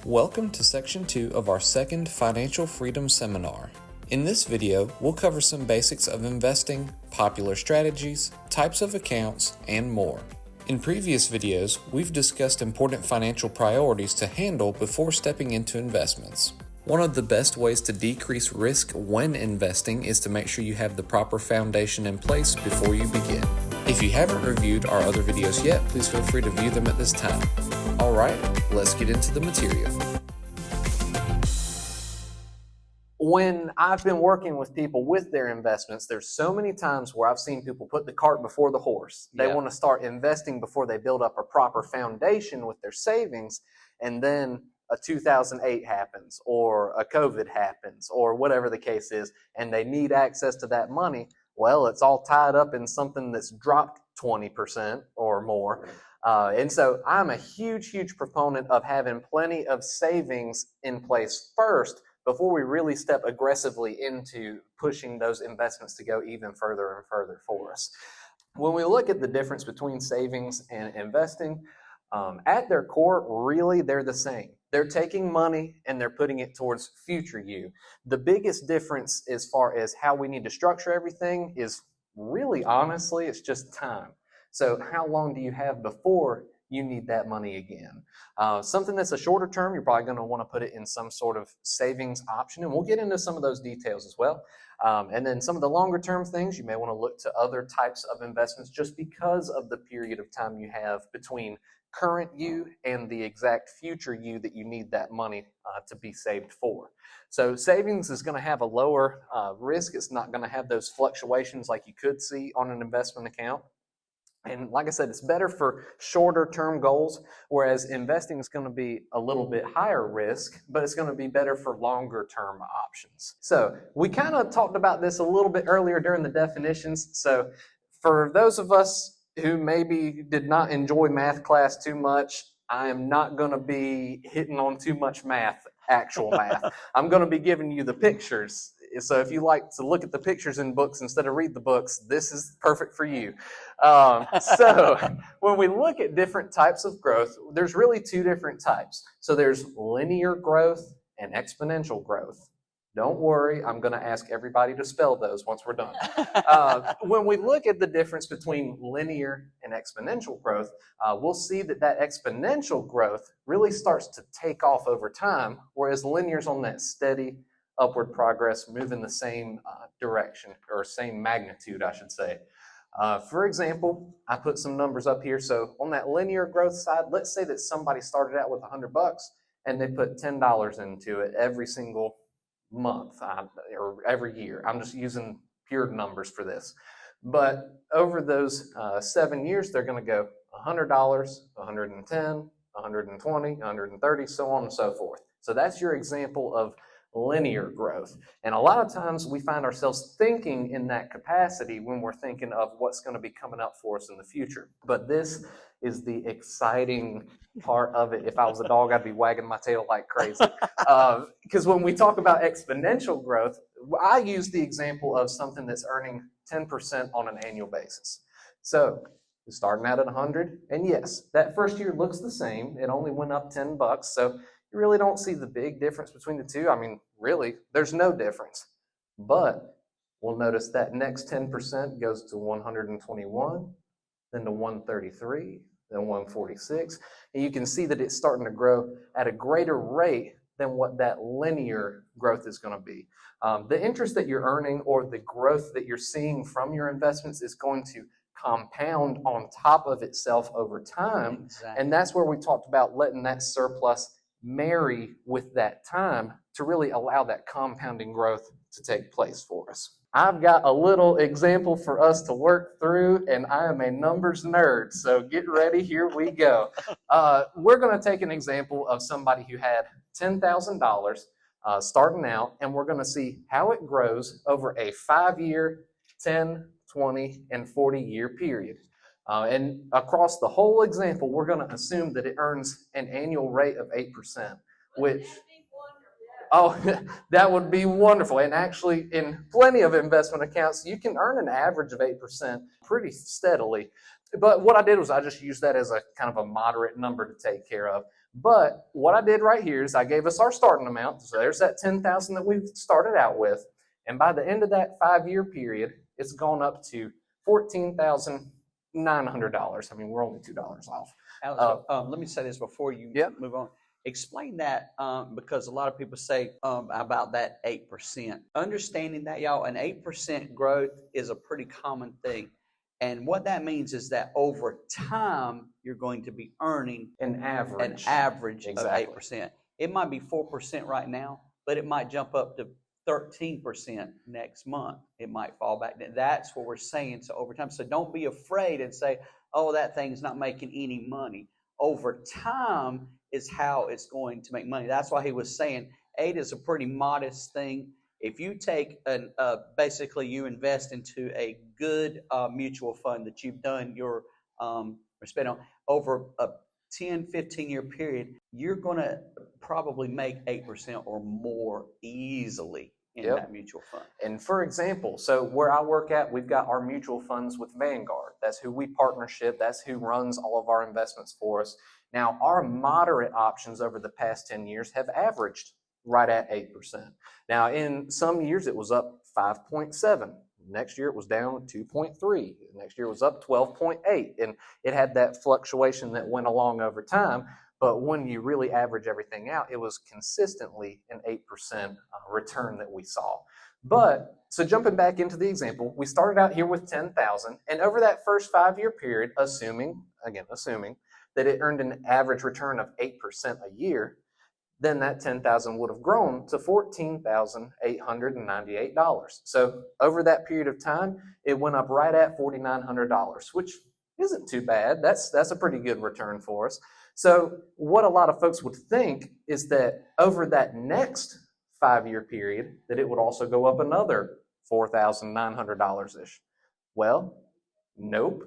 Welcome to Section 2 of our second Financial Freedom Seminar. In this video, we'll cover some basics of investing, popular strategies, types of accounts, and more. In previous videos, we've discussed important financial priorities to handle before stepping into investments. One of the best ways to decrease risk when investing is to make sure you have the proper foundation in place before you begin. If you haven't reviewed our other videos yet, please feel free to view them at this time. Alright, let's get into the material. When I've been working with people with their investments, there's so many times where I've seen people put the cart before the horse. They want to start investing before they build up a proper foundation with their savings, and then a 2008 happens, or a COVID happens, or whatever the case is, and they need access to that money. Well, it's all tied up in something that's dropped 20% or more. And so I'm a huge proponent of having plenty of savings in place first before we really step aggressively into pushing those investments to go even further and further for us. When we look at the difference between savings and investing, at their core, really, they're the same. They're taking money and they're putting it towards future you. The biggest difference as far as how we need to structure everything is really, honestly, it's just time. So how long do you have before you need that money again? Something that's a shorter term, you're probably going to want to put it in some sort of savings option, and we'll get into some of those details as well. And then some of the longer term things, you may want to look to other types of investments just because of the period of time you have between current you and the exact future you that you need that money to be saved for. So savings is going to have a lower risk. It's not going to have those fluctuations like you could see on an investment account. And like I said, it's better for shorter term goals, whereas investing is going to be a little bit higher risk, but it's going to be better for longer term options. So we kind of talked about this a little bit earlier during the definitions. So for those of us who maybe did not enjoy math class too much, I am not going to be hitting on too much math, actual math. I'm going to be giving you the pictures. So if you like to look at the pictures in books instead of read the books, this is perfect for you. So when we look at different types of growth, there's really two different types. So there's linear growth and exponential growth. Don't worry, I'm going to ask everybody to spell those once we're done. When we look at the difference between linear and exponential growth, we'll see that exponential growth really starts to take off over time, whereas linear's on that steady upward progress, moving the same direction, or same magnitude, I should say. For example, I put some numbers up here. So on that linear growth side, let's say that somebody started out with $100 and they put $10 into it every single month or every year. I'm just using pure numbers for this. But over those 7 years, they're going to go $100, $110, $120, $130, so on and so forth. So that's your example of linear growth. And a lot of times we find ourselves thinking in that capacity when we're thinking of what's going to be coming up for us in the future. But this is the exciting part of it. If I was a dog, I'd be wagging my tail like crazy. Because when we talk about exponential growth, I use the example of something that's earning 10% on an annual basis. So we're starting out at 100, and yes, that first year looks the same. It only went up $10, so you really don't see the big difference between the two. I mean, really, there's no difference. But we'll notice that next 10% goes to 121, then to 133, then 146. And you can see that it's starting to grow at a greater rate than what that linear growth is going to be. The interest that you're earning or the growth that you're seeing from your investments is going to compound on top of itself over time. Exactly. And that's where we talked about letting that surplus marry with that time to really allow that compounding growth to take place for us. I've got a little example for us to work through, and I am a numbers nerd, so get ready, here we go. We're going to take an example of somebody who had $10,000 starting out, and we're going to see how it grows over a 5-year, 10, 20, and 40-year period. And across the whole example, we're going to assume that it earns an annual rate of 8%, which, oh, that would be wonderful. And actually, in plenty of investment accounts, you can earn an average of 8% pretty steadily. But what I did was I just used that as a kind of a moderate number to take care of. But what I did right here is I gave us our starting amount. So there's that 10,000 that we started out with. And by the end of that 5-year period, it's gone up to $14,900. I mean, we're only $2 off. Alex, let me say this before you move on. Explain that because a lot of people say about that 8%. Understanding that, y'all, an 8% growth is a pretty common thing. And what that means is that over time, you're going to be earning an average of 8%. It might be 4% right now, but it might jump up to 13% next month. It might fall back. That's what we're saying. So over time. So don't be afraid and say, oh, that thing's not making any money. Over time is how it's going to make money. That's why he was saying 8 is a pretty modest thing. If you take basically you invest into a good mutual fund that you've done your spend on over a 10, 15-year period, you're going to probably make 8% or more easily in that mutual fund. And for example, so where I work at, we've got our mutual funds with Vanguard. That's who we partnership. That's who runs all of our investments for us. Now, our moderate options over the past 10 years have averaged right at 8%. Now, in some years, it was up 5.7. Next year, it was down 2.3. Next year, it was up 12.8. And it had that fluctuation that went along over time. But when you really average everything out, it was consistently an 8% return that we saw. But, so jumping back into the example, we started out here with 10,000. And over that first 5-year period, assuming that it earned an average return of 8% a year, then that 10,000 would have grown to $14,898. So over that period of time, it went up right at $4,900, which isn't too bad. That's a pretty good return for us. So what a lot of folks would think is that over that next 5-year period, that it would also go up another $4,900-ish. Well, nope.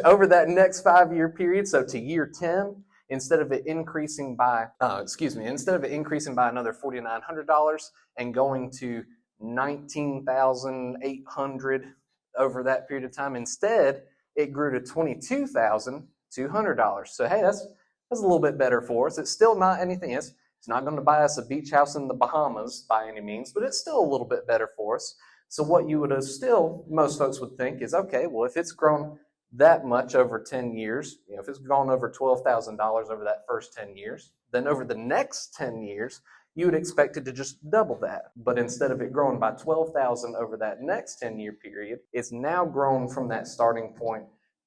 Over that next 5-year period, so to year 10, instead of it increasing by another $4,900 and going to $19,800 over that period of time, instead it grew to $22,200. So hey, that's a little bit better for us. It's still not anything. It's not going to buy us a beach house in the Bahamas by any means, but it's still a little bit better for us. So what you would have most folks would think is, okay, well, if it's grown that much over 10 years, if it's gone over $12,000 over that first 10 years, then over the next 10 years, you would expect it to just double that. But instead of it growing by $12,000 over that next 10-year period, it's now grown from that starting point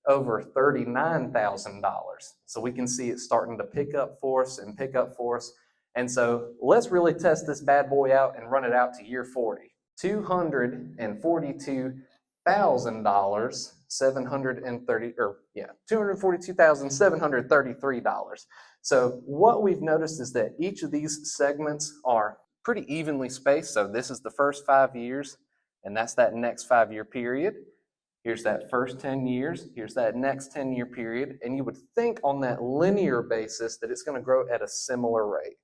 over $39,000. So we can see it starting to pick up for us. And so let's really test this bad boy out and run it out to year 40. $242,733. So what we've noticed is that each of these segments are pretty evenly spaced. So this is the first 5 years, and that's that next 5-year period. Here's that first 10 years. Here's that next 10-year period. And you would think on that linear basis that it's going to grow at a similar rate.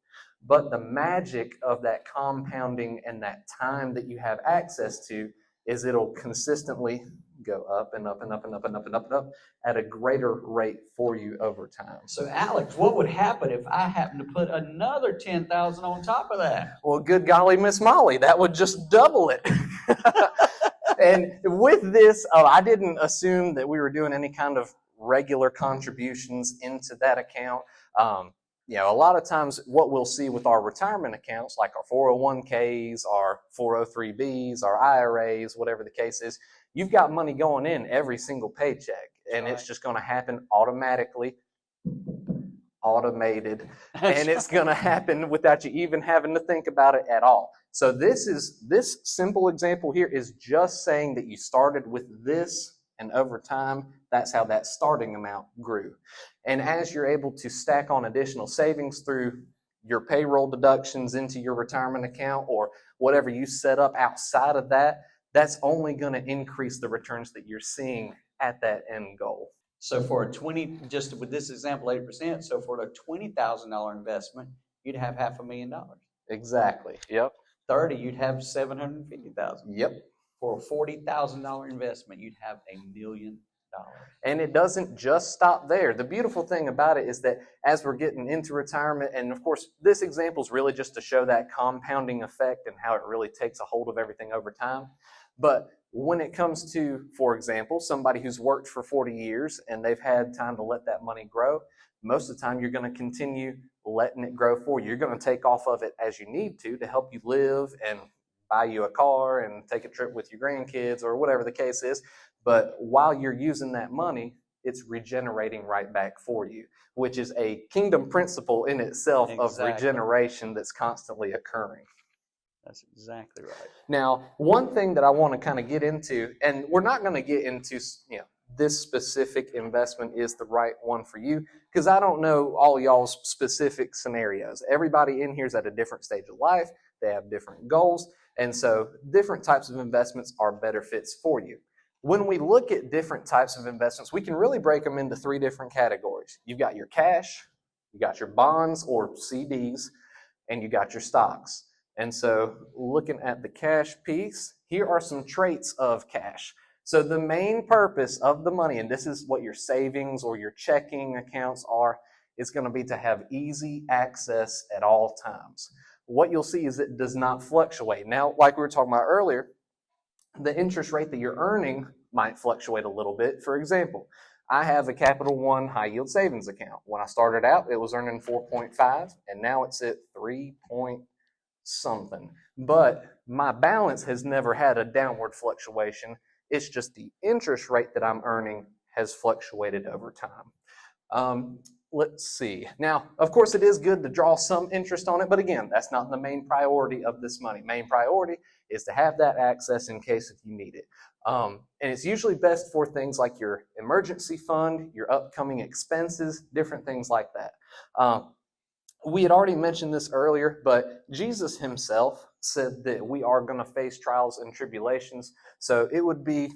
But the magic of that compounding and that time that you have access to is it'll consistently go up and up and up and up and up and up and up at a greater rate for you over time. So Alex, what would happen if I happen to put another 10,000 on top of that? Well, good golly, Miss Molly, that would just double it. And with this, I didn't assume that we were doing any kind of regular contributions into that account. A lot of times what we'll see with our retirement accounts, like our 401ks, our 403bs, our IRAs, whatever the case is, you've got money going in every single paycheck, and it's just going to happen automatically, automated, and it's going to happen without you even having to think about it at all. So this simple example here is just saying that you started with this, and over time, that's how that starting amount grew. And as you're able to stack on additional savings through your payroll deductions into your retirement account or whatever you set up outside of that, that's only going to increase the returns that you're seeing at that end goal. So for just with this example, 8%, so for a $20,000 investment, you'd have $500,000. Exactly. Yep. 30, you'd have $750,000. Yep. For a $40,000 investment, you'd have $1 million. And it doesn't just stop there. The beautiful thing about it is that as we're getting into retirement, and of course, this example is really just to show that compounding effect and how it really takes a hold of everything over time. But when it comes to, for example, somebody who's worked for 40 years and they've had time to let that money grow, most of the time you're going to continue letting it grow for you. You're going to take off of it as you need to help you live and buy you a car and take a trip with your grandkids or whatever the case is. But while you're using that money, it's regenerating right back for you, which is a kingdom principle in itself of regeneration that's constantly occurring. That's exactly right. Now, one thing that I want to kind of get into, and we're not going to get into, this specific investment is the right one for you, because I don't know all y'all's specific scenarios. Everybody in here is at a different stage of life. They have different goals. And so different types of investments are better fits for you. When we look at different types of investments, we can really break them into three different categories. You've got your cash, you got your bonds or CDs, and you got your stocks. And so looking at the cash piece, here are some traits of cash. So the main purpose of the money, and this is what your savings or your checking accounts are, is going to be to have easy access at all times. What you'll see is it does not fluctuate. Now, like we were talking about earlier, the interest rate that you're earning might fluctuate a little bit. For example, I have a Capital One high yield savings account. When I started out, it was earning 4.5, and now it's at 3 point something. But my balance has never had a downward fluctuation. It's just the interest rate that I'm earning has fluctuated over time. Let's see. Now, of course, it is good to draw some interest on it, but again, that's not the main priority of this money. Main priority is to have that access in case if you need it. And it's usually best for things like your emergency fund, your upcoming expenses, different things like that. We had already mentioned this earlier, but Jesus himself said that we are going to face trials and tribulations. So it would be,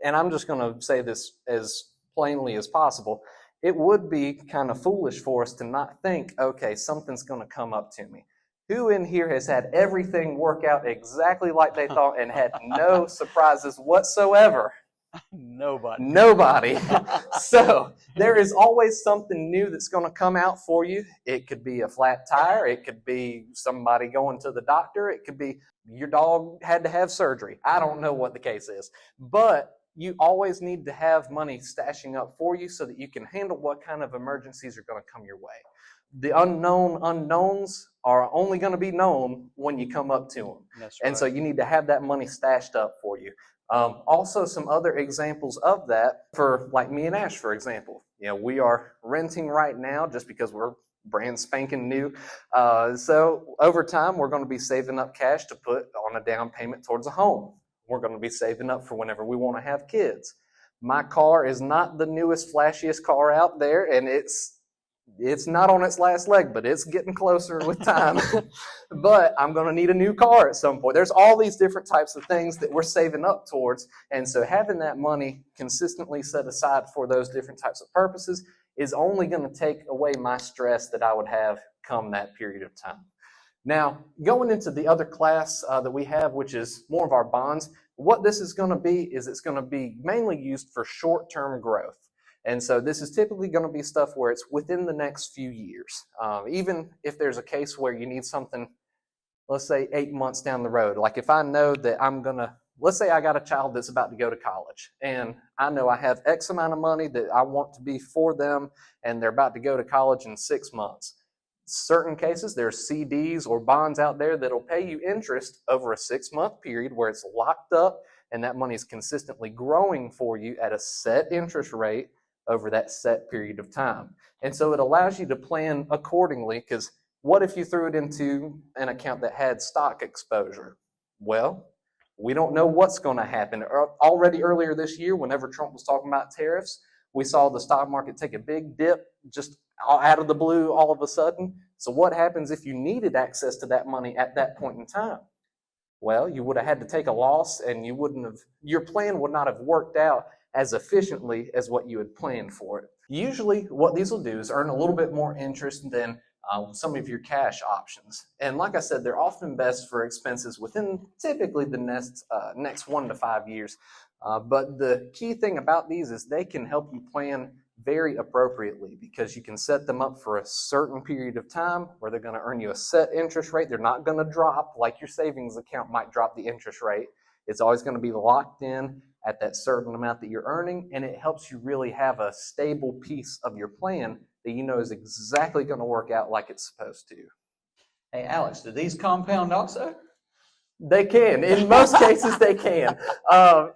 and I'm just going to say this as plainly as possible, it would be kind of foolish for us to not think, okay, something's going to come up to me. Who in here has had everything work out exactly like they thought and had no surprises whatsoever? Nobody. So there is always something new that's going to come out for you. It could be a flat tire. It could be somebody going to the doctor. It could be your dog had to have surgery. I don't know what the case is. But you always need to have money stashing up for you so that you can handle what kind of emergencies are going to come your way. The unknown unknowns are only going to be known when you come up to them. That's right. And so you need to have that money stashed up for you. Also, some other examples of that for like me and Ash, for example. We are renting right now just because we're brand spanking new. So over time, we're going to be saving up cash to put on a down payment towards a home. We're going to be saving up for whenever we want to have kids. My car is not the newest, flashiest car out there, and it's not on its last leg, but it's getting closer with time. But I'm going to need a new car at some point. There's all these different types of things that we're saving up towards. And so having that money consistently set aside for those different types of purposes is only going to take away my stress that I would have come that period of time. Now, going into the other class that we have, which is more of our bonds, what this is going to be is it's going to be mainly used for short-term growth. And so this is typically going to be stuff where it's within the next few years. Even if there's a case where you need something, let's say 8 months down the road. Like if I know that let's say I got a child that's about to go to college, and I know I have X amount of money that I want to be for them, and they're about to go to college in 6 months. Certain cases, there's CDs or bonds out there that'll pay you interest over a 6-month period where it's locked up and that money is consistently growing for you at a set interest rate over that set period of time. And so it allows you to plan accordingly, because what if you threw it into an account that had stock exposure? Well, we don't know what's going to happen. Already earlier this year, whenever Trump was talking about tariffs, we saw the stock market take a big dip just out of the blue all of a sudden. So what happens if you needed access to that money at that point in time? Well, you would have had to take a loss, and your plan would not have worked out as efficiently as what you had planned for it. Usually what these will do is earn a little bit more interest than some of your cash options. And like I said, they're often best for expenses within typically the next 1 to 5 years. But the key thing about these is they can help you plan very appropriately, because you can set them up for a certain period of time where they're going to earn you a set interest rate. They're not going to drop like your savings account might drop the interest rate. It's always going to be locked in at that certain amount that you're earning, and it helps you really have a stable piece of your plan that you know is exactly going to work out like it's supposed to. Hey, Alex, do these compound also? They can. In most cases, they can.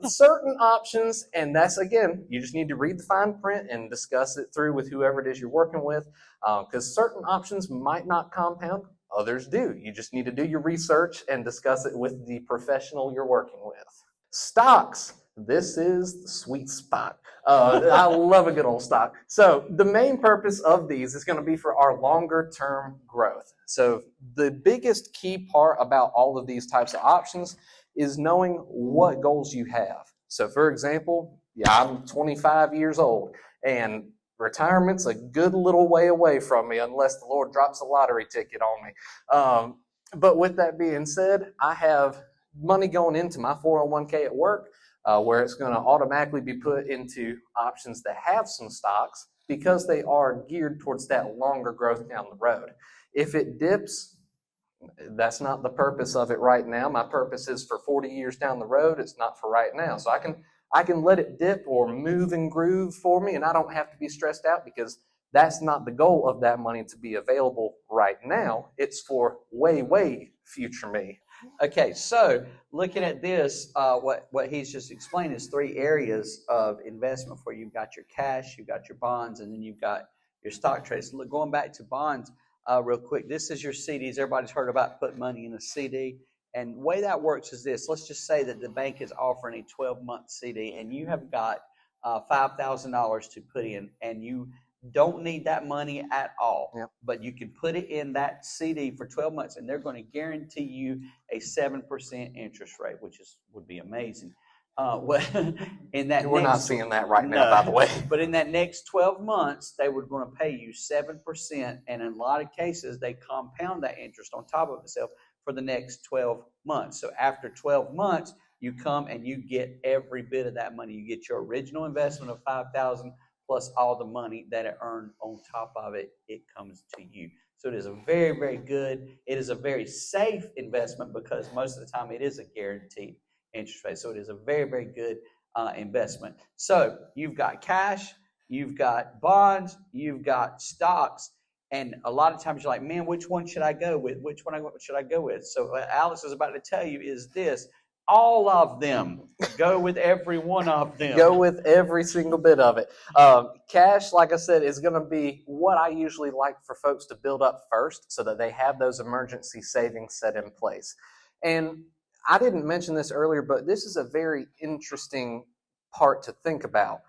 Certain options, and that's, again, you just need to read the fine print and discuss it through with whoever it is you're working with, because certain options might not compound. Others do. You just need to do your research and discuss it with the professional you're working with. Stocks. This is the sweet spot. I love a good old stock. So the main purpose of these is going to be for our longer term growth. So the biggest key part about all of these types of options is knowing what goals you have. So for example, I'm 25 years old and retirement's a good little way away from me unless the Lord drops a lottery ticket on me. But with that being said, I have money going into my 401k at work, where it's going to automatically be put into options that have some stocks because they are geared towards that longer growth down the road. If it dips, that's not the purpose of it right now. My purpose is for 40 years down the road. It's not for right now. So I can let it dip or move and groove for me, and I don't have to be stressed out, because that's not the goal of that money to be available right now. It's for way, way future me. Okay, so looking at this, what he's just explained is 3 areas of investment for you. You've got your cash, you've got your bonds, and then you've got your stock trades. Look, going back to bonds real quick, this is your CDs. Everybody's heard about putting money in a CD. And the way that works is this. Let's just say that the bank is offering a 12-month CD, and you have got $5,000 to put in, and you don't need that money at all. Yep. But you can put it in that CD for 12 months, and they're going to guarantee you a 7% interest rate, which would be amazing. In that We're not seeing that right now, by the way. But in that next 12 months, they were going to pay you 7%, and in a lot of cases, they compound that interest on top of itself for the next 12 months. So after 12 months, you come and you get every bit of that money. You get your original investment of $5,000 plus all the money that it earned on top of it. It comes to you. So it is a very, very good. It is a very safe investment, because most of the time it is a guaranteed interest rate. So it is a very, very good investment. So you've got cash, you've got bonds, you've got stocks. And a lot of times you're like, man, which one should I go with? Which one should I go with? So what Alex is about to tell you is this: all of them. Go with every one of them. Go with every single bit of it. Cash, like I said, is going to be what I usually like for folks to build up first, so that they have those emergency savings set in place. And I didn't mention this earlier, but this is a very interesting part to think about.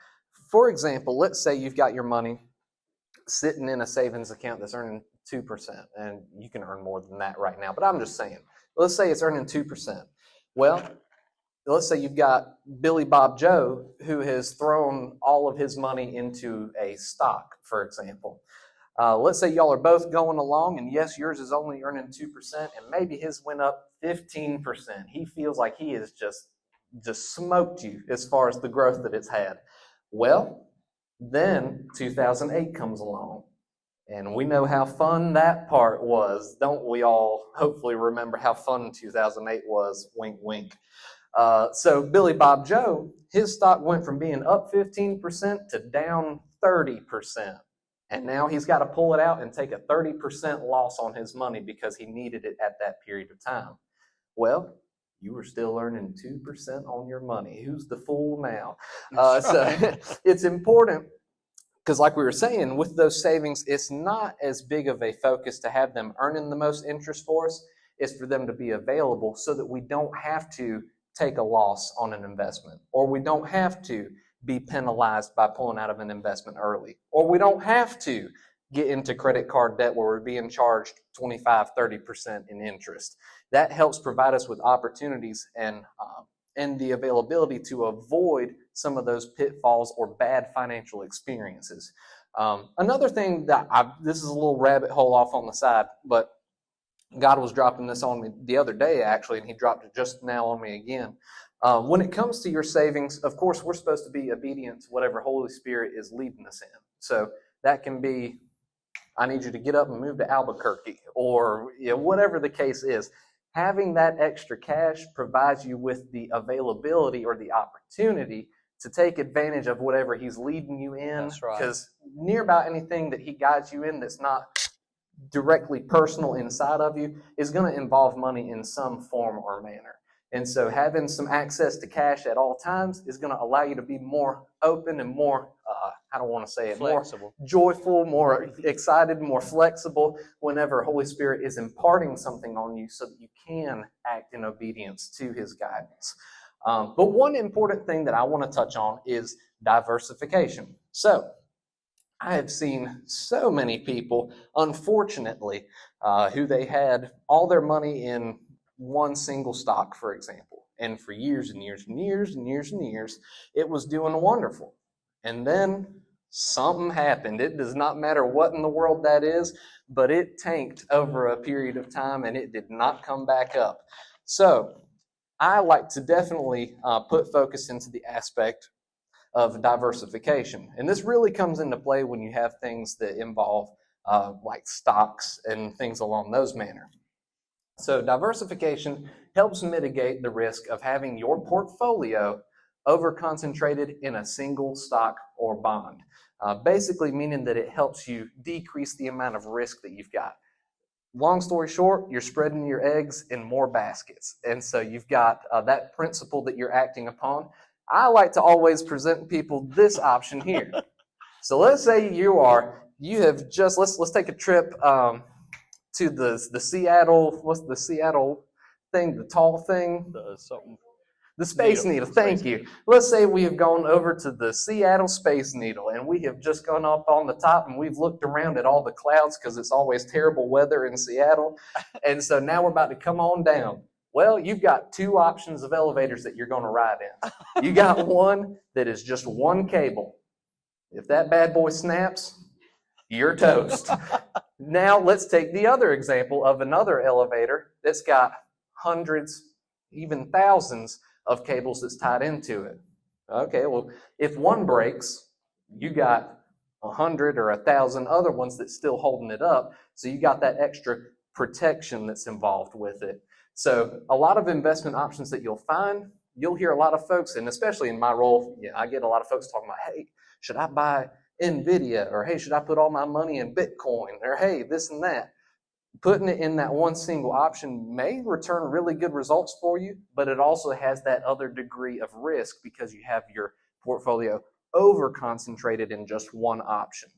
For example, let's say you've got your money sitting in a savings account that's earning 2%, and you can earn more than that right now, but I'm just saying, let's say it's earning 2%. Well, let's say you've got Billy Bob Joe, who has thrown all of his money into a stock, for example. Let's say y'all are both going along, and yes, yours is only earning 2%, and maybe his went up 15%. He feels like he has just smoked you as far as the growth that it's had. Well, then 2008 comes along, and we know how fun that part was. Don't we all hopefully remember how fun 2008 was? Wink, wink. So Billy Bob Joe, his stock went from being up 15% to down 30%. And now he's got to pull it out and take a 30% loss on his money because he needed it at that period of time. Well, you were still earning 2% on your money. Who's the fool now? So it's important, because like we were saying, with those savings, it's not as big of a focus to have them earning the most interest for us. It's for them to be available so that we don't have to take a loss on an investment, or we don't have to be penalized by pulling out of an investment early, or we don't have to get into credit card debt where we're being charged 25-30% in interest. That helps provide us with opportunities and the availability to avoid some of those pitfalls or bad financial experiences. Another thing that this is a little rabbit hole off on the side, but God was dropping this on me the other day, actually, and he dropped it just now on me again. When it comes to your savings, of course, we're supposed to be obedient to whatever Holy Spirit is leading us in. So that can be, I need you to get up and move to Albuquerque, or whatever the case is. Having that extra cash provides you with the availability or the opportunity to take advantage of whatever he's leading you in. That's right. Because near about anything that he guides you in that's not directly personal inside of you is going to involve money in some form or manner. And so having some access to cash at all times is going to allow you to be more open and more, I don't want to say it, Flexible. more joyful, more excited, more flexible whenever Holy Spirit is imparting something on you so that you can act in obedience to his guidance. But one important thing that I want to touch on is diversification. So I have seen so many people, unfortunately, who they had all their money in one single stock, for example. And for years and years and years and years and years, it was doing wonderful. And then something happened. It does not matter what in the world that is, but it tanked over a period of time and it did not come back up. So I like to definitely put focus into the aspect of diversification. And this really comes into play when you have things that involve like stocks and things along those manner. So diversification helps mitigate the risk of having your portfolio over-concentrated in a single stock or bond. Basically meaning that it helps you decrease the amount of risk that you've got. Long story short, you're spreading your eggs in more baskets. And so you've got that principle that you're acting upon. I like to always present people this option here. So let's say let's take a trip to the Seattle, what's the Seattle thing, the tall thing? The Space Needle, thank you. Let's say we have gone over to the Seattle Space Needle and we have just gone up on the top and we've looked around at all the clouds because it's always terrible weather in Seattle. And so now we're about to come on down. Well, you've got two options of elevators that you're going to ride in. You got one that is just one cable. If that bad boy snaps, you're toast. Now let's take the other example of another elevator that's got hundreds, even thousands of cables that's tied into it. Okay, well, if one breaks, you got 100 or 1,000 other ones that's still holding it up. So you got that extra protection that's involved with it. So a lot of investment options that you'll find, you'll hear a lot of folks, and especially in my role, I get a lot of folks talking about, hey, should I buy NVIDIA? Or hey, should I put all my money in Bitcoin? Or hey, this and that. Putting it in that one single option may return really good results for you, but it also has that other degree of risk because you have your portfolio over-concentrated in just one option.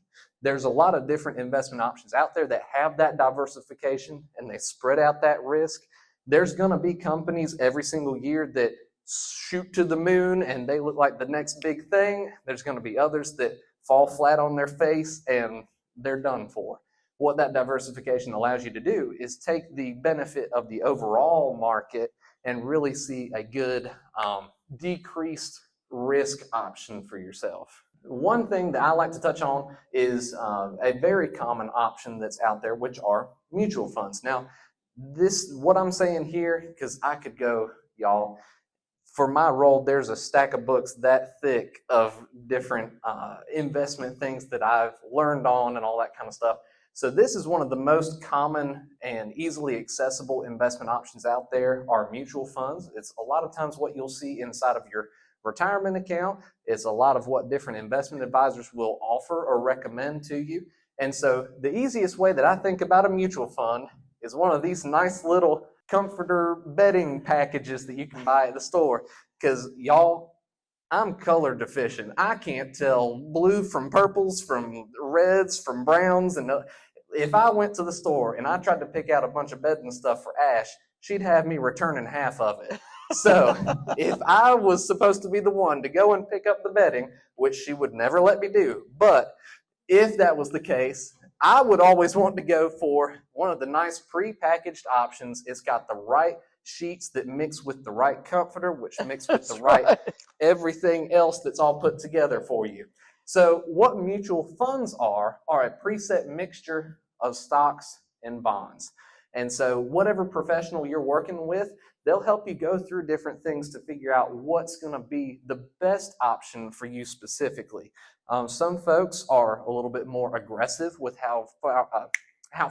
There's a lot of different investment options out there that have that diversification and they spread out that risk. There's going to be companies every single year that shoot to the moon and they look like the next big thing. There's going to be others that fall flat on their face and they're done for. What that diversification allows you to do is take the benefit of the overall market and really see a good decreased risk option for yourself. One thing that I like to touch on is a very common option that's out there, which are mutual funds. Now, what I'm saying here, because I could go, y'all, for my role, there's a stack of books that thick of different investment things that I've learned on and all that kind of stuff. So this is one of the most common and easily accessible investment options out there are mutual funds. It's a lot of times what you'll see inside of your retirement account. It's a lot of what different investment advisors will offer or recommend to you. And so the easiest way that I think about a mutual fund is one of these nice little comforter bedding packages that you can buy at the store. Because y'all, I'm color deficient. I can't tell blue from purples, from reds, from browns. And if I went to the store and I tried to pick out a bunch of bedding stuff for Ash, she'd have me returning half of it. So if I was supposed to be the one to go and pick up the bedding, which she would never let me do, but if that was the case, I would always want to go for one of the nice pre-packaged options. It's got the right sheets that mix with the right comforter, which mix with the right everything else that's all put together for you. So what mutual funds are a preset mixture of stocks and bonds. And so whatever professional you're working with, they'll help you go through different things to figure out what's going to be the best option for you specifically. Some folks are a little bit more aggressive with how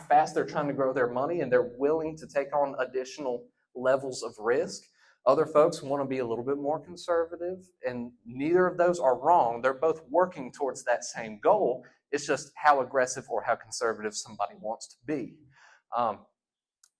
fast they're trying to grow their money, and they're willing to take on additional levels of risk. Other folks want to be a little bit more conservative, and neither of those are wrong. They're both working towards that same goal. It's just how aggressive or how conservative somebody wants to be.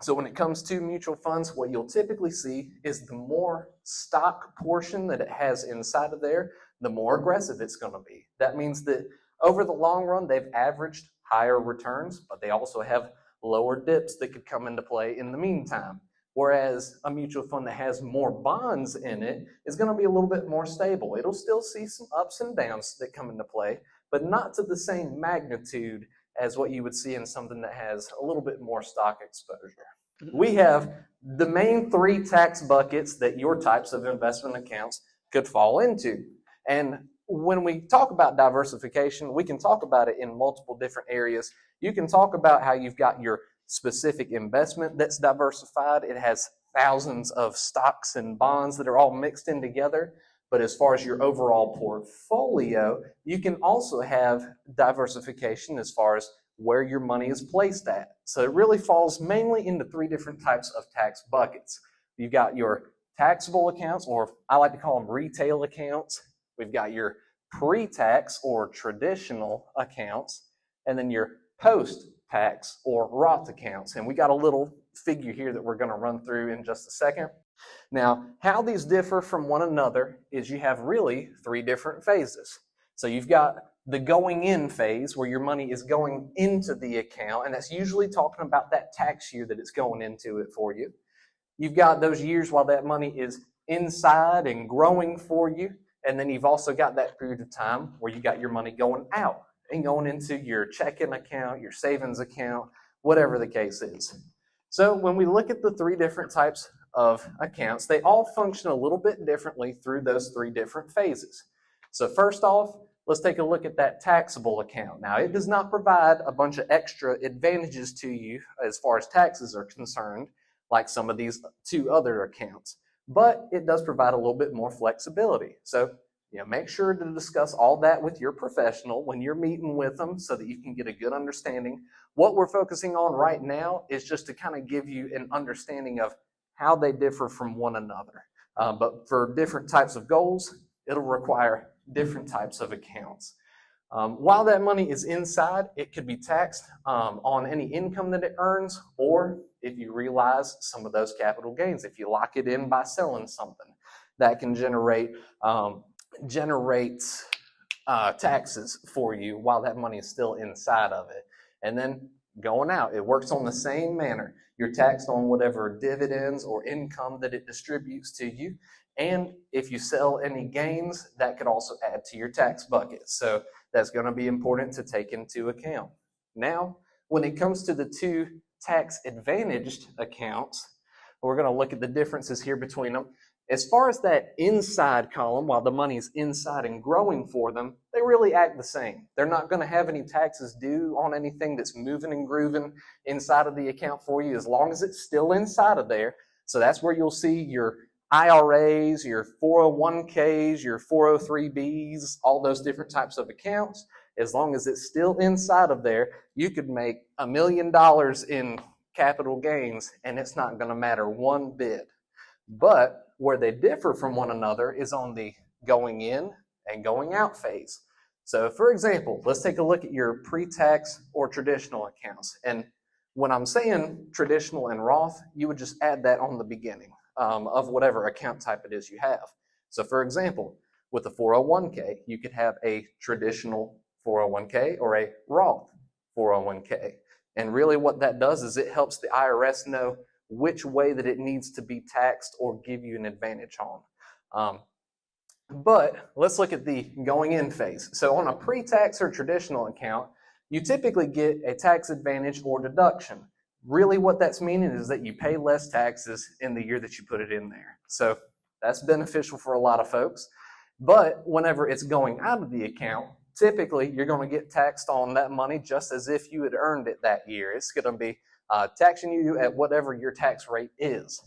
So when it comes to mutual funds, what you'll typically see is the more stock portion that it has inside of there, the more aggressive it's going to be. That means that over the long run, they've averaged higher returns, but they also have lower dips that could come into play in the meantime. Whereas a mutual fund that has more bonds in it is going to be a little bit more stable. It'll still see some ups and downs that come into play, but not to the same magnitude as what you would see in something that has a little bit more stock exposure. We have the main 3 tax buckets that your types of investment accounts could fall into. And when we talk about diversification, we can talk about it in multiple different areas. You can talk about how you've got your specific investment that's diversified. It has thousands of stocks and bonds that are all mixed in together. But as far as your overall portfolio, you can also have diversification as far as where your money is placed at. So it really falls mainly into 3 different types of tax buckets. You've got your taxable accounts, or I like to call them retail accounts. We've got your pre-tax or traditional accounts, and then your post-tax or Roth accounts. And we got a little figure here that we're going to run through in just a second. Now, how these differ from one another is you have really 3 different phases. So you've got the going in phase where your money is going into the account, and that's usually talking about that tax year that it's going into it for you. You've got those years while that money is inside and growing for you, and then you've also got that period of time where you got your money going out and going into your checking account, your savings account, whatever the case is. So when we look at the 3 different types of accounts, they all function a little bit differently through those 3 different phases. So first off, let's take a look at that taxable account. Now, it does not provide a bunch of extra advantages to you as far as taxes are concerned, like some of these 2 other accounts, but it does provide a little bit more flexibility. So, make sure to discuss all that with your professional when you're meeting with them so that you can get a good understanding. What we're focusing on right now is just to kind of give you an understanding of how they differ from one another. But for different types of goals, it'll require different types of accounts. While that money is inside, it could be taxed on any income that it earns, or if you realize some of those capital gains, if you lock it in by selling something, that can generate taxes for you while that money is still inside of it. And then going out, it works on the same manner. You're taxed on whatever dividends or income that it distributes to you. And if you sell any gains, that could also add to your tax bucket. So that's going to be important to take into account. Now, when it comes to the 2 tax advantaged accounts, we're going to look at the differences here between them. As far as that inside column, while the money is inside and growing for them, they really act the same. They're not going to have any taxes due on anything that's moving and grooving inside of the account for you as long as it's still inside of there. So that's where you'll see your IRAs, your 401ks, your 403bs, all those different types of accounts. As long as it's still inside of there, you could make $1 million in capital gains, and it's not going to matter one bit. But where they differ from one another is on the going in and going out phase. So for example, let's take a look at your pre-tax or traditional accounts. And when I'm saying traditional and Roth, you would just add that on the beginning of whatever account type it is you have. So for example, with a 401k, you could have a traditional 401k or a Roth 401k. And really what that does is it helps the IRS know which way that it needs to be taxed or give you an advantage on. But let's look at the going in phase. So on a pre-tax or traditional account, you typically get a tax advantage or deduction. Really what that's meaning is that you pay less taxes in the year that you put it in there. So that's beneficial for a lot of folks. But whenever it's going out of the account, typically you're going to get taxed on that money just as if you had earned it that year. It's going to be taxing you at whatever your tax rate is.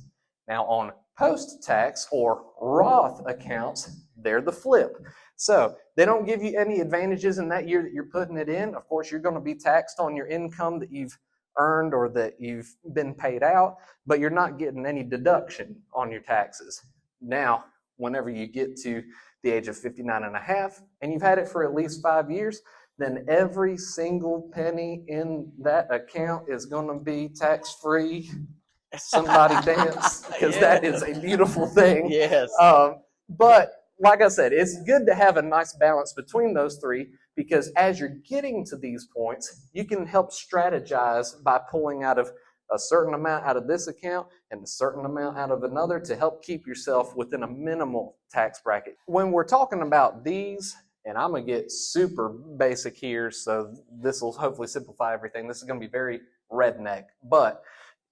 Now on post-tax or Roth accounts, they're the flip. So they don't give you any advantages in that year that you're putting it in. Of course, you're going to be taxed on your income that you've earned or that you've been paid out, but you're not getting any deduction on your taxes. Now, whenever you get to the age of 59 and a half and you've had it for at least 5 years, then every single penny in that account is going to be tax-free. Somebody dance, because that is a beautiful thing. Yes. But like I said, it's good to have a nice balance between those three, because as you're getting to these points, you can help strategize by pulling out of a certain amount out of this account and a certain amount out of another to help keep yourself within a minimal tax bracket. When we're talking about these, and I'm going to get super basic here, so this will hopefully simplify everything. This is going to be very redneck, but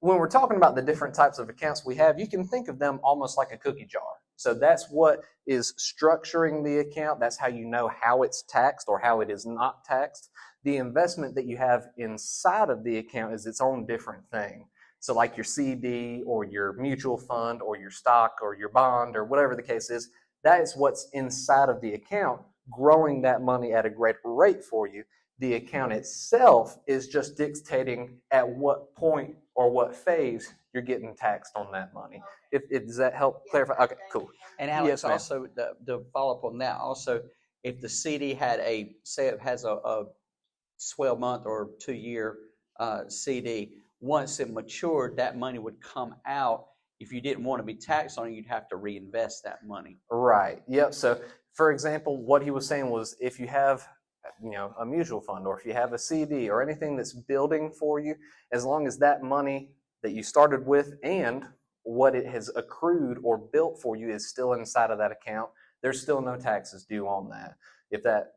when we're talking about the different types of accounts we have, you can think of them almost like a cookie jar. So that's what is structuring the account. That's how you know how it's taxed or how it is not taxed. The investment that you have inside of the account is its own different thing. So like your CD or your mutual fund or your stock or your bond or whatever the case is, that is what's inside of the account, growing that money at a greater rate for you. The account itself is just dictating at what point or what phase you're getting taxed on that money. Does that help clarify? Okay, cool. And Alex, Yes, ma'am. also to follow up on that, also if the CD had say it has a 12-month or 2-year CD, once it matured, that money would come out. If you didn't want to be taxed on it, you'd have to reinvest that money. Right. Yep. So, for example, what he was saying was if you have a mutual fund or if you have a CD or anything that's building for you, as long as that money that you started with and what it has accrued or built for you is still inside of that account, there's still no taxes due on that.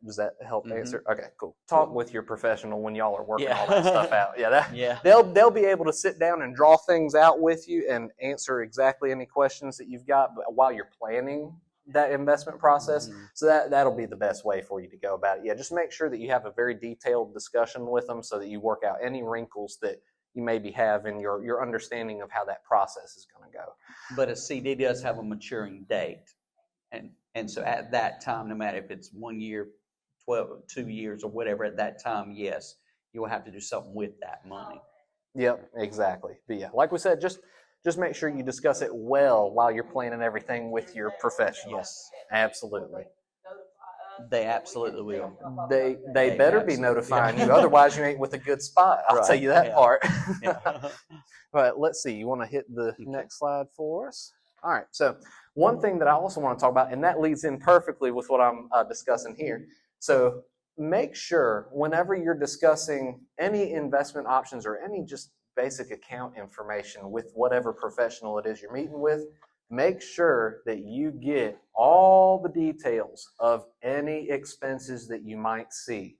Does that help answer? Okay, cool. Talk with your professional when y'all are working all that stuff out. Yeah, they'll be able to sit down and draw things out with you and answer exactly any questions that you've got while you're planning that investment process. So that'll be the best way for you to go about it. Yeah, just make sure that you have a very detailed discussion with them so that you work out any wrinkles that you maybe have in your understanding of how that process is going to go. But a CD does have a maturing date. And so at that time, no matter if it's 1 year, 2 years, or whatever, at that time, yes, you will have to do something with that money. Yep, exactly. But yeah, like we said, just make sure you discuss it well while you're planning everything with your professional. Yes. Absolutely. They absolutely will. They better be notifying you, otherwise you ain't with a good spot. I'll tell you that part. Yeah. But let's see, you want to hit the next slide for us? All right, so one thing that I also want to talk about, and that leads in perfectly with what I'm discussing here. So make sure whenever you're discussing any investment options or any just basic account information with whatever professional it is you're meeting with, make sure that you get all the details of any expenses that you might see.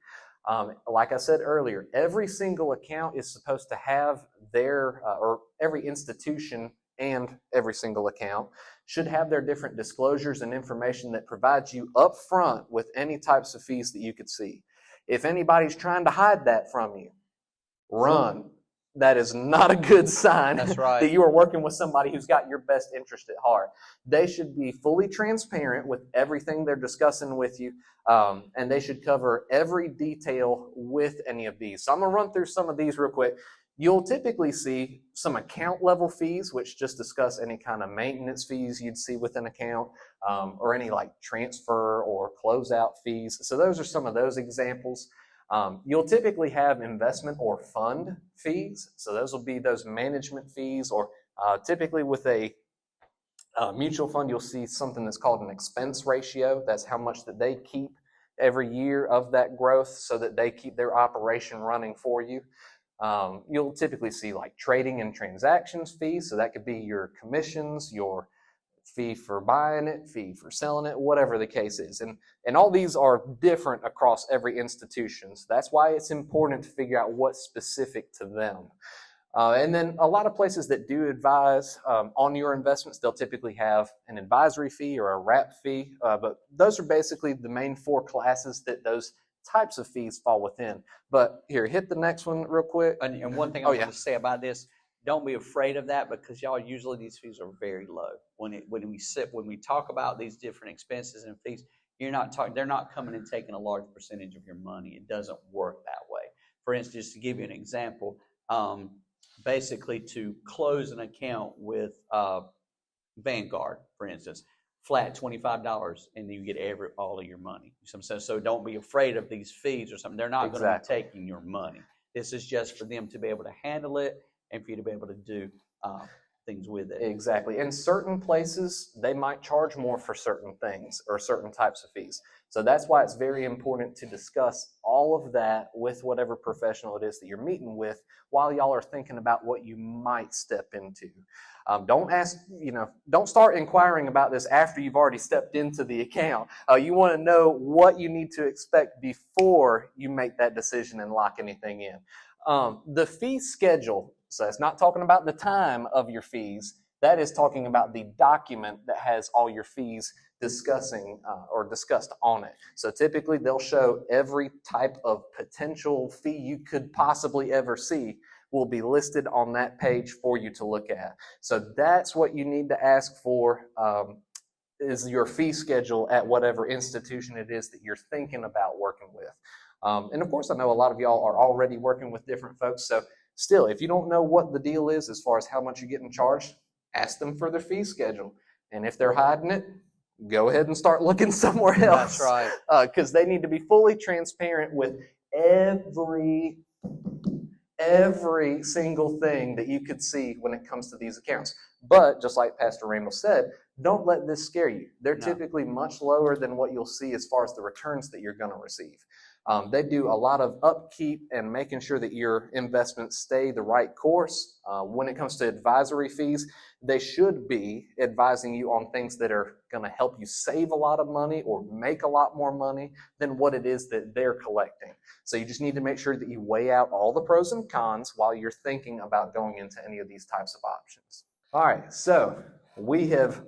Like I said earlier, every single account is supposed to have or every institution and every single account should have their different disclosures and information that provides you up front with any types of fees that you could see. If anybody's trying to hide that from you, run. That is not a good sign. That's right. That you are working with somebody who's got your best interest at heart. They should be fully transparent with everything they're discussing with you, and they should cover every detail with any of these. So I'm going to run through some of these real quick. You'll typically see some account level fees, which just discuss any kind of maintenance fees you'd see with an account, or any like transfer or closeout fees. So those are some of those examples. You'll typically have investment or fund fees. So those will be those management fees, or typically with a mutual fund, you'll see something that's called an expense ratio. That's how much that they keep every year of that growth so that they keep their operation running for you. You'll typically see like trading and transactions fees. So that could be your commissions, your fee for buying it, fee for selling it, whatever the case is. And all these are different across every institution. So that's why it's important to figure out what's specific to them. And then a lot of places that do advise on your investments, they'll typically have an advisory fee or a wrap fee. But those are basically the main 4 classes that those types of fees fall within. But here, hit the next one real quick. And one thing I want to say about this, don't be afraid of that, because y'all, usually these fees are very low. When we talk about these different expenses and fees, they're not coming and taking a large percentage of your money. It doesn't work that way. For instance, just to give you an example, basically to close an account with Vanguard, for instance, flat $25, and you get all of your money. So don't be afraid of these fees or something. They're not going to be taking your money. This is just for them to be able to handle it and for you to be able to do things with it. Exactly. In certain places, they might charge more for certain things or certain types of fees. So that's why it's very important to discuss all of that with whatever professional it is that you're meeting with while y'all are thinking about what you might step into. Don't start inquiring about this after you've already stepped into the account. You want to know what you need to expect before you make that decision and lock anything in. The fee schedule, so it's not talking about the time of your fees. That is talking about the document that has all your fees discussed on it. So typically they'll show every type of potential fee you could possibly ever see will be listed on that page for you to look at. So that's what you need to ask for, is your fee schedule at whatever institution it is that you're thinking about working with. And of course, I know a lot of y'all are already working with different folks. So still, if you don't know what the deal is as far as how much you're getting charged, ask them for their fee schedule. And if they're hiding it, go ahead and start looking somewhere else. That's right. Because they need to be fully transparent with every single thing that you could see when it comes to these accounts. But just like Pastor Randall said, don't let this scare you. They're typically much lower than what you'll see as far as the returns that you're going to receive. They do a lot of upkeep and making sure that your investments stay the right course. When it comes to advisory fees, they should be advising you on things that are going to help you save a lot of money or make a lot more money than what it is that they're collecting. So you just need to make sure that you weigh out all the pros and cons while you're thinking about going into any of these types of options. All right, so we have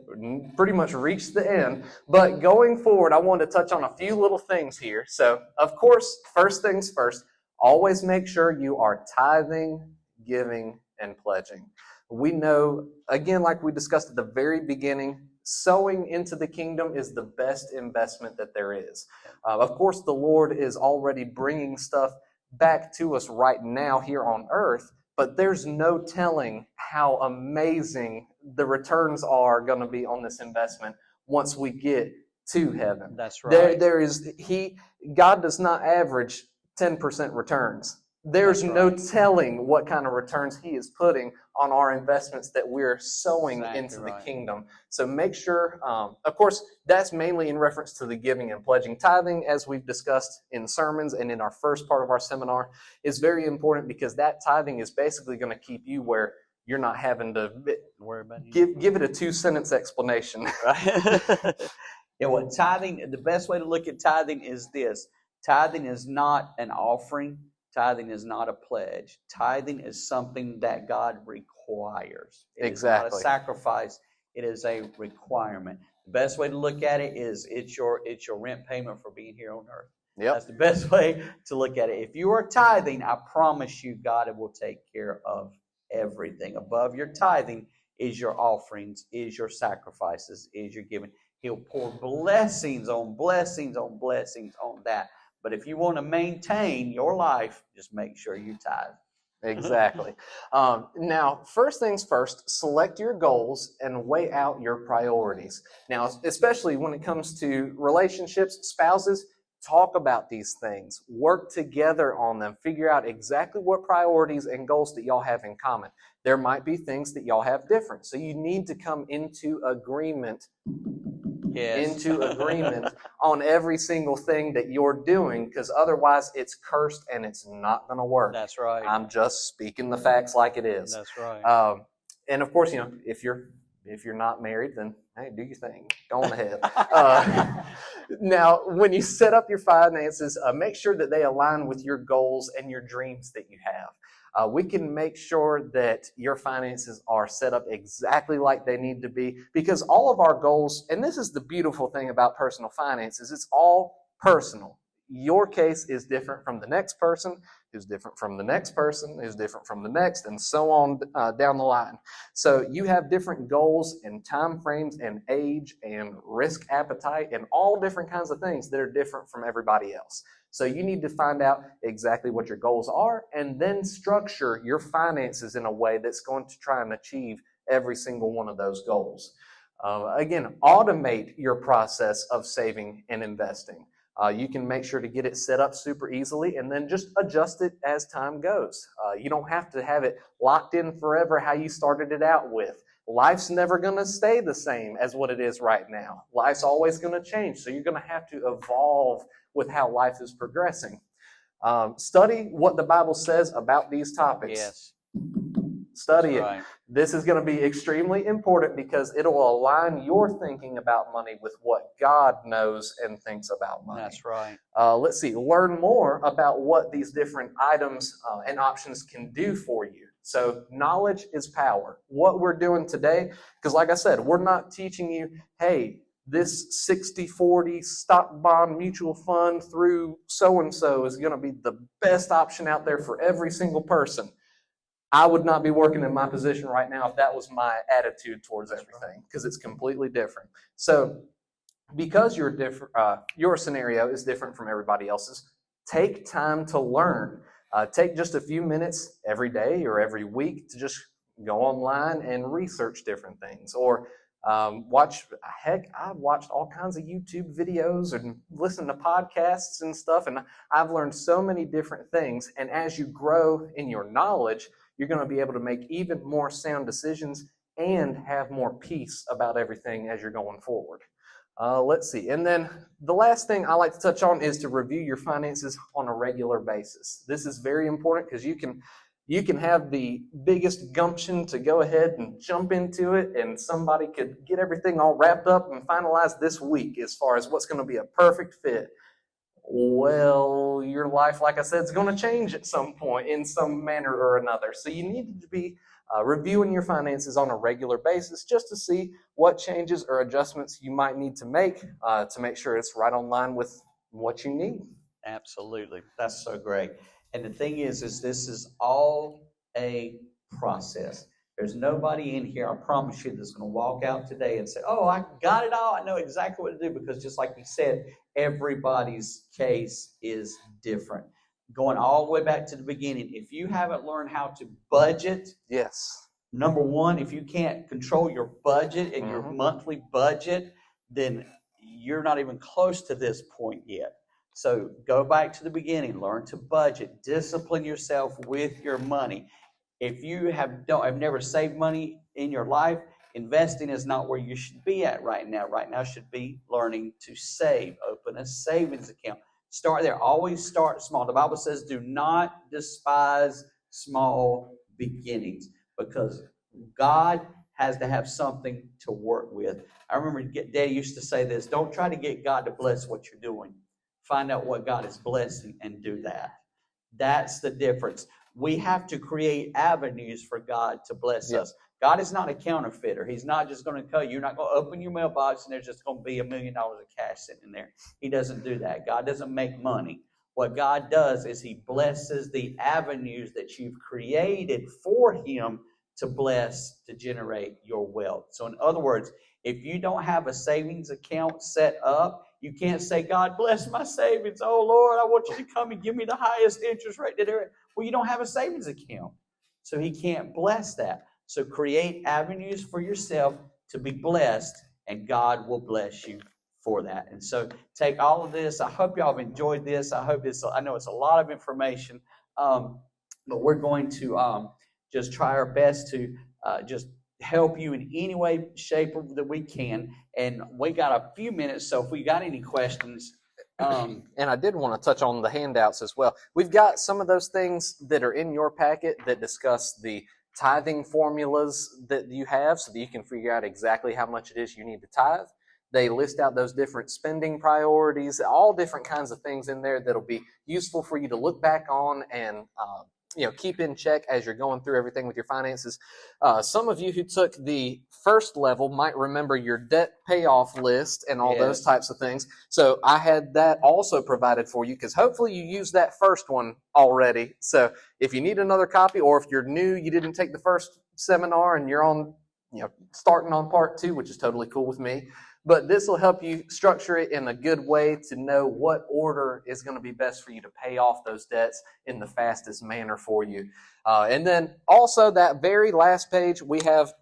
pretty much reached the end, but going forward, I want to touch on a few little things here. So, of course, first things first, always make sure you are tithing, giving, and pledging. We know, again, like we discussed at the very beginning, sowing into the kingdom is the best investment that there is. Of course, the Lord is already bringing stuff back to us right now here on earth, but there's no telling how amazing the returns are going to be on this investment once we get to heaven. That's right. God does not average 10% returns. There's no telling what kind of returns He is putting on our investments that we're sowing into the kingdom. So make sure, of course, that's mainly in reference to the giving and pledging. Tithing, as we've discussed in sermons and in our first part of our seminar, is very important because that tithing is basically going to keep you where you're not having to give it a 2-sentence explanation. Right. Tithing, the best way to look at tithing is this. Tithing is not an offering. Tithing is not a pledge. Tithing is something that God requires. It is not a sacrifice. It is a requirement. The best way to look at it is it's your rent payment for being here on earth. Yep. That's the best way to look at it. If you are tithing, I promise you God will take care of everything. Above your tithing is your offerings, is your sacrifices, is your giving. He'll pour blessings on blessings on blessings on that. But if you want to maintain your life, just make sure you tithe. Exactly. Now, first things first, select your goals and weigh out your priorities. Now, especially when it comes to relationships, spouses, talk about these things. Work together on them. Figure out exactly what priorities and goals that y'all have in common. There might be things that y'all have different. So you need to come into agreement on every single thing that you're doing, because otherwise it's cursed and it's not going to work. That's right. I'm just speaking the facts like it is. That's right. And of course, if you're not married, then hey, do your thing. Go on ahead. Now, when you set up your finances, make sure that they align with your goals and your dreams that you have. We can make sure that your finances are set up exactly like they need to be, because all of our goals, and this is the beautiful thing about personal finances, it's all personal. your case is different from the next person, who's different from the next person, who's different from the next, and so on down the line. So you have different goals and time frames and age and risk appetite and all different kinds of things that are different from everybody else. So you need to find out exactly what your goals are and then structure your finances in a way that's going to try and achieve every single one of those goals. Again, automate your process of saving and investing. You can make sure to get it set up super easily and then just adjust it as time goes. You don't have to have it locked in forever how you started it out with. Life's never going to stay the same as what it is right now. Life's always going to change, so you're going to have to evolve with how life is progressing. Study what the Bible says about these topics. Yes. Study That's right. it. This is going to be extremely important because it'll align your thinking about money with what God knows and thinks about money. That's right. Let's see. Learn more about what these different items and options can do for you. So knowledge is power. What we're doing today, because like I said, we're not teaching you, hey, this 60-40 stock bond mutual fund through so-and-so is going to be the best option out there for every single person. I would not be working in my position right now if that was my attitude towards everything, because it's completely different. So because your scenario is different from everybody else's, take time to learn. Take just a few minutes every day or every week to just go online and research different things. Or I've watched all kinds of YouTube videos and listened to podcasts and stuff, and I've learned so many different things. And as you grow in your knowledge, you're going to be able to make even more sound decisions and have more peace about everything as you're going forward. Let's see. And then the last thing I like to touch on is to review your finances on a regular basis. This is very important because you can have the biggest gumption to go ahead and jump into it, and somebody could get everything all wrapped up and finalized this week as far as what's going to be a perfect fit. Well, your life, like I said, is going to change at some point in some manner or another. So you need to be reviewing your finances on a regular basis just to see what changes or adjustments you might need to make sure it's right on line with what you need. Absolutely. That's so great. And the thing is this is all a process. There's nobody in here, I promise you, that's going to walk out today and say, oh, I got it all. I know exactly what to do, because just like you said, everybody's case is different. Going all the way back to the beginning, if you haven't learned how to budget, yes. Number one, if you can't control your budget and your monthly budget, then you're not even close to this point yet. So go back to the beginning, learn to budget, discipline yourself with your money. If you have never saved money in your life, investing is not where you should be at right now. Right now should be learning to save. Open a savings account. Start there. Always start small. The Bible says do not despise small beginnings, because God has to have something to work with. I remember Daddy used to say this: don't try to get God to bless what you're doing. Find out what God is blessing and do that. That's the difference. We have to create avenues for God to bless us. God is not a counterfeiter. He's not just going to tell you, you're not going to open your mailbox and there's just going to be $1 million of cash sitting in there. He doesn't do that. God doesn't make money. What God does is He blesses the avenues that you've created for Him to bless, to generate your wealth. So in other words, if you don't have a savings account set up, you can't say, God, bless my savings. Oh, Lord, I want you to come and give me the highest interest rate. Well, you don't have a savings account, so He can't bless that. So create avenues for yourself to be blessed, and God will bless you for that. And so take all of this. I hope y'all have enjoyed this. I know it's a lot of information, but we're going to just try our best to just help you in any way, shape that we can. And we got a few minutes, so if we got any questions. And I did want to touch on the handouts as well. We've got some of those things that are in your packet that discuss the tithing formulas that you have so that you can figure out exactly how much it is you need to tithe. They list out those different spending priorities, all different kinds of things in there that'll be useful for you to look back on and keep in check as you're going through everything with your finances. Some of you who took the first level might remember your debt payoff list and all those types of things. So I had that also provided for you, because hopefully you used that first one already. So if you need another copy, or if you're new, you didn't take the first seminar and you're on, starting on part 2, which is totally cool with me. But this will help you structure it in a good way to know what order is going to be best for you to pay off those debts in the fastest manner for you. And then also that very last page, we have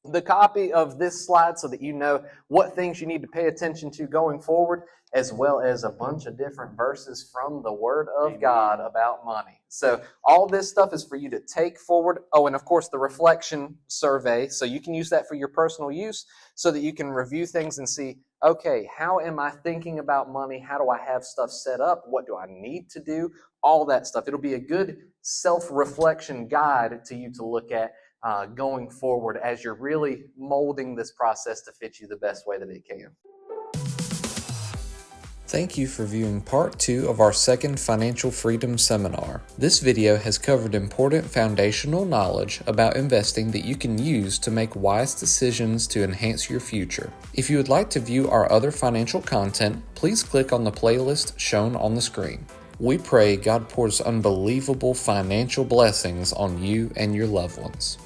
the copy of this slide so that you know what things you need to pay attention to going forward, as well as a bunch of different verses from the Word of God about money. So all this stuff is for you to take forward. Oh, and of course the reflection survey. So you can use that for your personal use so that you can review things and see, okay, how am I thinking about money? How do I have stuff set up? What do I need to do? All that stuff. It'll be a good self-reflection guide to you to look at going forward as you're really molding this process to fit you the best way that it can. Thank you for viewing part 2 of our second Financial Freedom Seminar. This video has covered important foundational knowledge about investing that you can use to make wise decisions to enhance your future. If you would like to view our other financial content, please click on the playlist shown on the screen. We pray God pours unbelievable financial blessings on you and your loved ones.